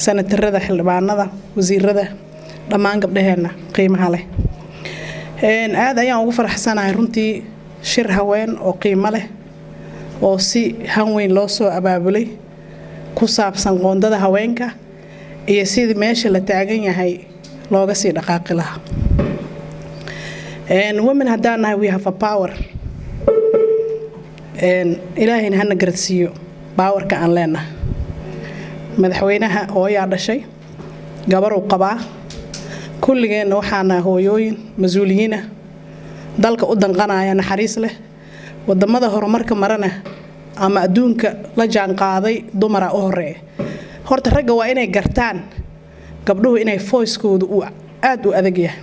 sanatarada xildhibaanada wasiirada dhammaan gabdhaheena qiimaha leh aad ayaan ugu faraxsanahay runtii shir haween oo qiimo leh oo si hanweyn loo soo abaabulay ku saabsan qoondada haweenka iyo sidii meesha la taagan yahay looga sii dhaqaaqi lahaa women haddaanahay we have a power ilaahayna hana garadsiiyo baawarka aan leenahay madaxweynaha hooyaa dhashay gabar uu qabaa kulligeena waxaana hooyooyin mas'uuliyiina dalka u danqanaya naxariis leh wadamada horumarka marana ama adduunka la jaan qaaday dumara u horeey horta ragga waa inay gartaan gabdhuhu inay voice-koodu uu aad u adag yahay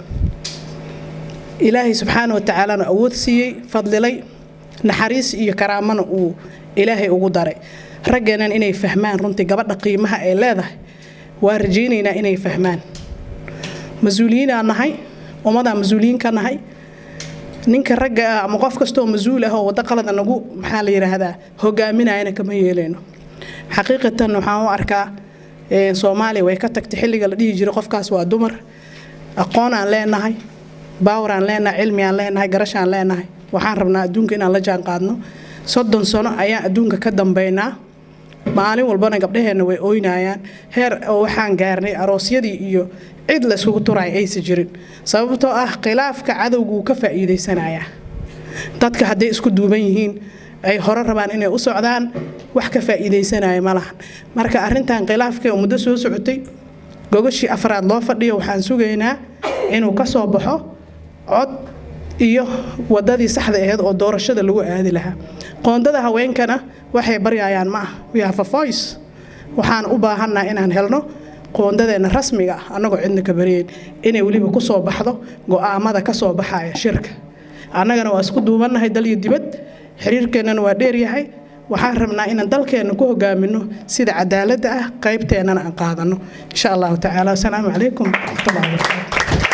ilaahay subxaanahu wa ta'aala awood siiyay fadlilay naxariis iyo karaamana uu ilaahay ugu daray raggeena inay fahmaan runtii gabadha qiimaha ay leedahay waa rajaynaynaa inay fahmaan mas'uuliyiin aan nahay ummada mas'uuliyiin ka nahay ninka ragga ama qof kasto mas'uul ah oo wada qalad anagu maxaa la yiraahdaa hogaaminayna kama yeeleno xaqiiqatan waxaan u arkaa Soomaaliya way ka tagtay xilliga la dhihi jiray qofkaas waa dumar aqoon aan leenahay baawar aan leenahay cilmi aan leenahay garasho aan leenahay waxaan rabnaa adduunka inaan la jaan qaadno 30 sano ayaan adduunka ka dambeynaa maalin walbana gabdhaheena way ooynayaan heer oo waxaan gaarnay aroosyadii iyo cid la isugu turay aysan jirin sababtoo ah khilaafka cadawgu ka faa'iideysanaya dadka haday isku duuban yihiin ay hore rabaan inay u socdaan wax ka faa'iideysanaya malahan marka arintan khilaafka muddo soo socotay gogashii afraad loo fadhiyo waxaan sugaynaa inuu ka soo baxo cod iyo wadadii saxda ahayd oo doorashada lagu aadi lahaa qoondada haweenkana waxay baryayaan ma we have a voice waxaan u baahanaa inaan helno qoondadeena rasmiga ah anagoo cidna ka bariyeen inay waliba ku soo baxdo go'aamada ka soo baxaya shirka annagana waa isku duubanahay dal iyo dibad xiriirkeenana waa dheer yahay waxaan rabnaa inaan dalkeena ku hogaamino sida cadaaladda ah qaybteena aan qaadano insha Allah ta'ala. Assalamu alaykum wa rahmatullahi wa barakatuh.